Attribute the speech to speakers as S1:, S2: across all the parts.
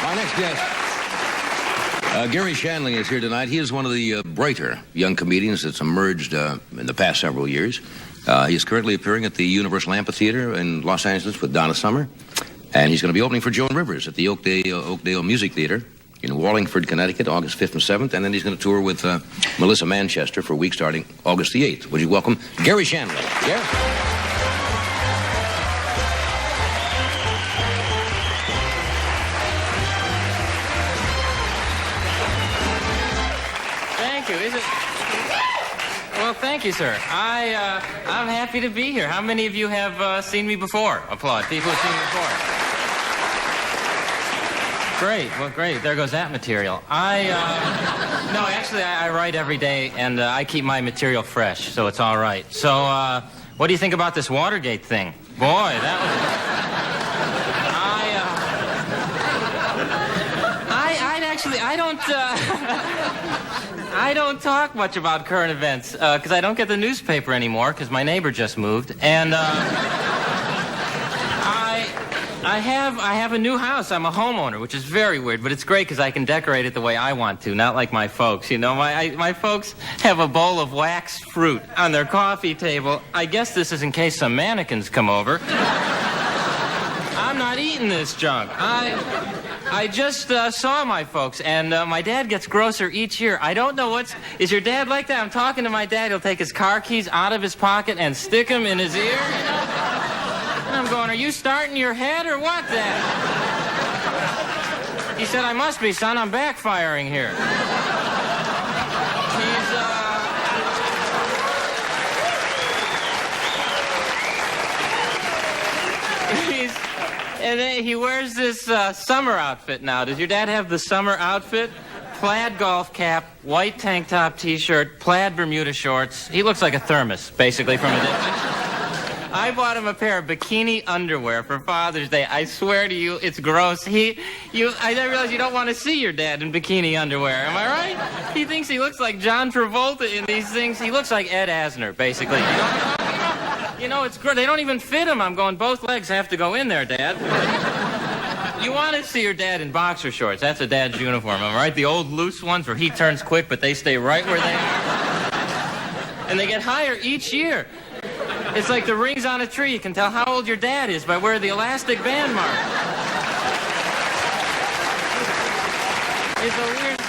S1: Our next guest, Garry Shandling, is here tonight. He is one of the brighter young comedians that's emerged in the past several years. He is currently appearing at the Universal Amphitheater in Los Angeles with Donna Summer. And he's going to be opening for Joan Rivers at the Oakdale Music Theater in Wallingford, Connecticut, August 5th and 7th. And then he's going to tour with Melissa Manchester for a week starting August the 8th. Would you welcome Garry Shandling? Garry?
S2: Well, thank you, sir. I'm happy to be here. How many of you have seen me before? Applaud. People who've seen me before. Great. Well, great. There goes that material. No, actually, I write every day, and I keep my material fresh, so it's all right. So, what do you think about this Watergate thing? Boy, that was... I don't talk much about current events because I don't get the newspaper anymore because my neighbor just moved, and I have a new house. I'm a homeowner, which is very weird, but it's great because I can decorate it the way I want to, not like my folks. You know, my folks have a bowl of wax fruit on their coffee table. I guess this is in case some mannequins come over. I'm not eating this junk. I just saw my folks, and my dad gets grosser each year. I don't know what's... Is your dad like that? I'm talking to my dad. He'll take his car keys out of his pocket and stick them in his ear, you know? And I'm going, are you starting your head or what, Dad? He said, I must be, son. I'm backfiring here. And then he wears this summer outfit now. Does your dad have the summer outfit? Plaid golf cap, white tank top T-shirt, plaid Bermuda shorts. He looks like a thermos, basically, from a distance. I bought him a pair of bikini underwear for Father's Day. I swear to you, it's gross. I realize you don't want to see your dad in bikini underwear. Am I right? He thinks he looks like John Travolta in these things. He looks like Ed Asner, basically. You know, it's great. They don't even fit him. I'm going, both legs have to go in there, Dad. You want to see your dad in boxer shorts. That's a dad's uniform, am I right? The old loose ones where he turns quick, but they stay right where they are. And they get higher each year. It's like the rings on a tree. You can tell how old your dad is by where the elastic band mark. It's a weird...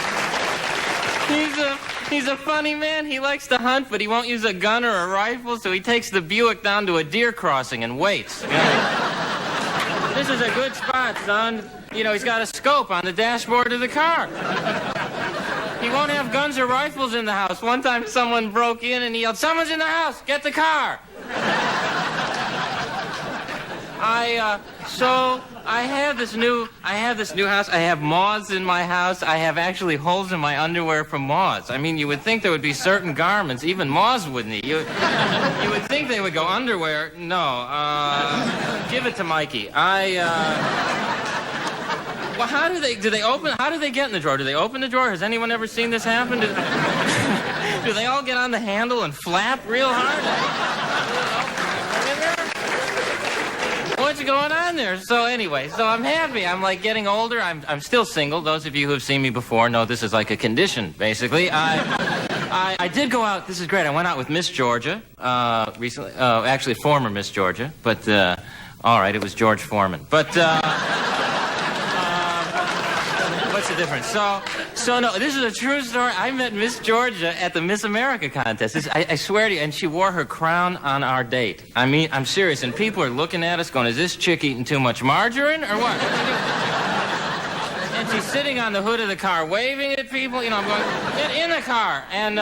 S2: He's a funny man. He likes to hunt, but he won't use a gun or a rifle, so he takes the Buick down to a deer crossing and waits. You know? This is a good spot, son. You know, he's got a scope on the dashboard of the car. He won't have guns or rifles in the house. One time someone broke in and he yelled, someone's in the house, get the car. I have this new house. I have moths in my house. I have actually holes in my underwear from moths. I mean, you would think there would be certain garments, even moths wouldn't eat. You would think they would go underwear. No, give it to Mikey. Well, how do they get in the drawer? Do they open the drawer? Has anyone ever seen this happen? Do they all get on the handle and flap real hard? What's going on there? So anyway, I'm happy. I'm like getting older. I'm still single. Those of you who have seen me before know this is like a condition, basically. I did go out. This is great. I went out with Miss Georgia recently. Actually, former Miss Georgia. But, all right, it was George Foreman. But, what's the difference? So no, this is a true story. I met Miss Georgia at the Miss America contest. I swear to you, and she wore her crown on our date. I mean, I'm serious, and people are looking at us going, is this chick eating too much margarine or what? And she's sitting on the hood of the car waving at people. You know, I'm going, get in the car. And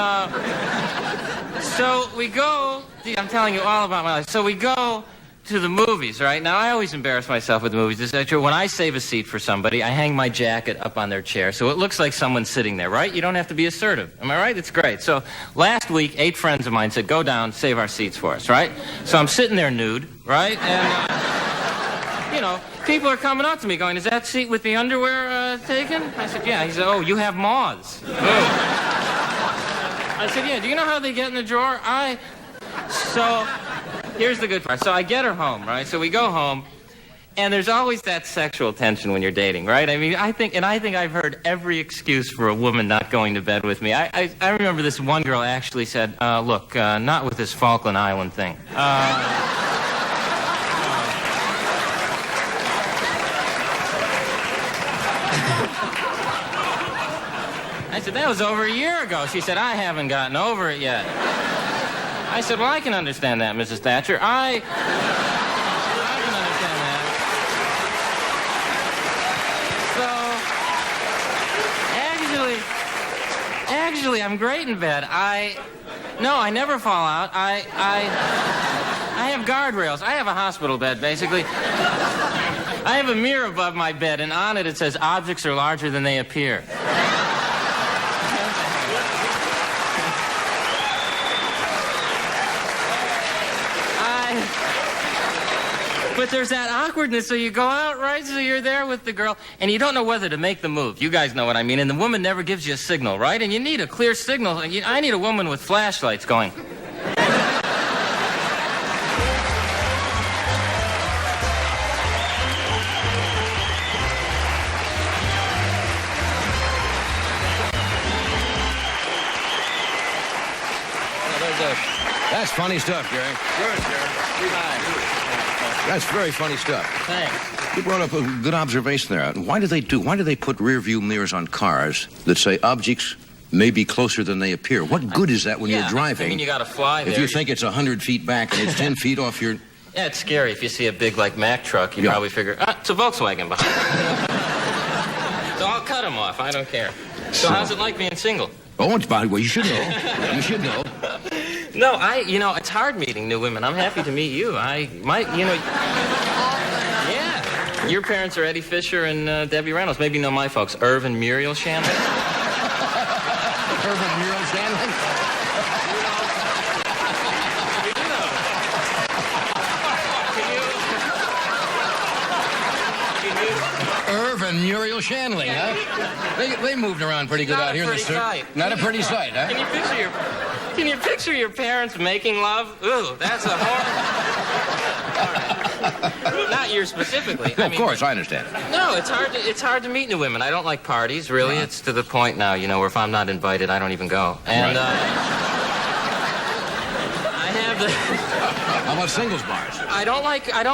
S2: so we go, I'm telling you all about my life. So we go to the movies, right? Now, I always embarrass myself with movies. This is true. When I save a seat for somebody, I hang my jacket up on their chair, so it looks like someone's sitting there, right? You don't have to be assertive. Am I right? It's great. So last week, 8 friends of mine said, go down, save our seats for us, right? So I'm sitting there nude, right? And, you know, people are coming up to me going, is that seat with the underwear taken? I said, yeah. He said, oh, you have moths. I said, yeah, do you know how they get in the drawer? So... Here's the good part. So I get her home, right? So we go home, And there's always that sexual tension when you're dating, right? I mean, I think I've heard every excuse for a woman not going to bed with me. I remember this one girl actually said, look, not with this Falkland Island thing. I said, that was over a year ago. She said, I haven't gotten over it yet. I said, well, I can understand that, Mrs. Thatcher. I can understand that. So, actually, I'm great in bed. No, I never fall out. I have guardrails. I have a hospital bed, basically. I have a mirror above my bed, and on it says, objects are larger than they appear. But there's that awkwardness, so you go out, right? So you're there with the girl, and you don't know whether to make the move. You guys know what I mean. And the woman never gives you a signal, right? And you need a clear signal. I need a woman with flashlights going.
S1: That's funny stuff, Gary.
S2: Good, Gary.
S1: That's very funny stuff.
S2: Thanks.
S1: You brought up a good observation there. Why do they put rear view mirrors on cars that say objects may be closer than they appear? What good is that when you're driving?
S2: I mean, you got to fly there.
S1: If you think it's 100 feet back and it's 10 feet off your...
S2: Yeah, it's scary. If you see a big, Mack truck, you probably figure, it's a Volkswagen behind it. So I'll cut them off. I don't care. So how's it like being single?
S1: Oh, it's about... Well, you should know. You should know.
S2: No, it's hard meeting new women. I'm happy to meet you. Yeah. Your parents are Eddie Fisher and Debbie Reynolds. Maybe you know my folks, Irv and Muriel Shandling.
S1: Irv and Muriel Shandling? Irv and Muriel Shandling, huh? They moved around pretty good out here in the city. Not a pretty sight, huh?
S2: Can you picture your parents making love? Ooh, that's a horror. Not yours specifically.
S1: Of course, I understand.
S2: No, it's hard to meet new women. I don't like parties, really. Right. It's to the point now, where if I'm not invited, I don't even go. And
S1: right.
S2: I have the...
S1: How about singles bars?
S2: I don't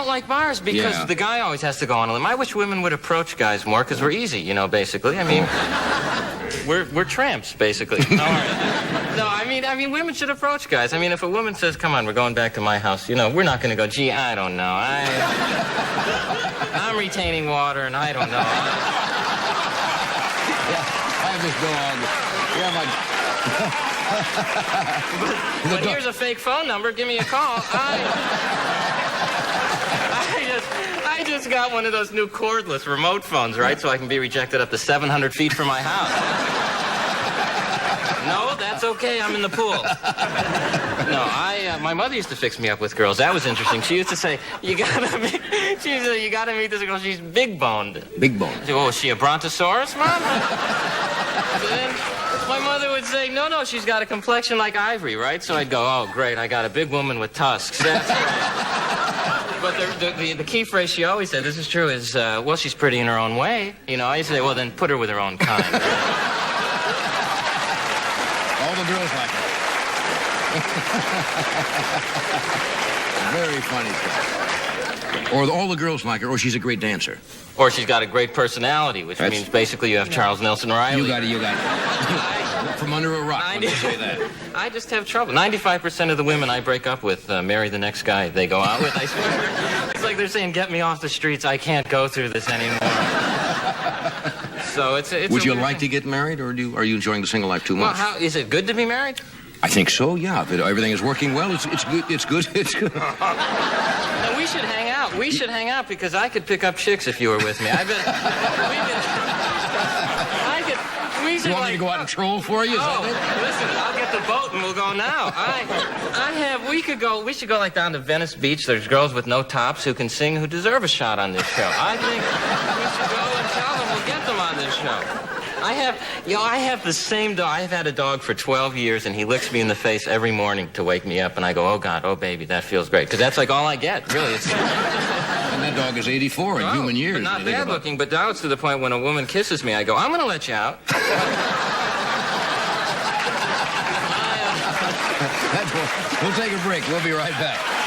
S2: like bars because the guy always has to go on a limb. I wish women would approach guys more because we're easy, basically. I mean, we're tramps, basically. All right. No, I mean, women should approach guys. I mean, if a woman says, come on, we're going back to my house, we're not going to go, gee, I don't know. I'm retaining water, and I don't know.
S1: I have this dog.
S2: But here's a fake phone number. Give me a call. I just got one of those new cordless remote phones, right? So I can be rejected up to 700 feet from my house. No, that's okay. I'm in the pool. No, my mother used to fix me up with girls. That was interesting. She used to say, you gotta meet this girl. She's big boned.
S1: Big boned.
S2: Oh, is she a brontosaurus, Mom? Then my mother would say, no, she's got a complexion like ivory, right? So I'd go, oh, great, I got a big woman with tusks. That's right. But the key phrase she always said, this is true, is, well, she's pretty in her own way. I used to say, well, then put her with her own kind.
S1: All the girls like it. Very funny stuff. Or all the girls like her, or she's a great dancer.
S2: Or she's got a great personality, which means basically you have Charles Nelson Riley.
S1: You got it. From under a rock, when you say that.
S2: I just have trouble. 95% of the women I break up with marry the next guy they go out with, I swear. It's like they're saying, get me off the streets. I can't go through this anymore. So it's
S1: Would you like to get married, or are you enjoying the single life too much?
S2: Well, is it good to be married?
S1: I think so, yeah. If everything is working well, it's good. It's good.
S2: Then we should hang out. We should hang out because I could pick up chicks if you were with me. I bet we should.
S1: You want me to go out and troll for you?
S2: Listen, I'll get the boat and we'll go now. We should go down to Venice Beach. There's girls with no tops who can sing who deserve a shot on this show. I think we should go and tell them we'll get them on this show. I have the same dog. I've had a dog for 12 years, and he licks me in the face every morning to wake me up, and I go, oh, God, oh, baby, that feels great. Because that's like all I get, really.
S1: And that dog is 84 in human years.
S2: But not bad looking, but now it's to the point when a woman kisses me, I go, I'm going to let you out.
S1: We'll take a break. We'll be right back.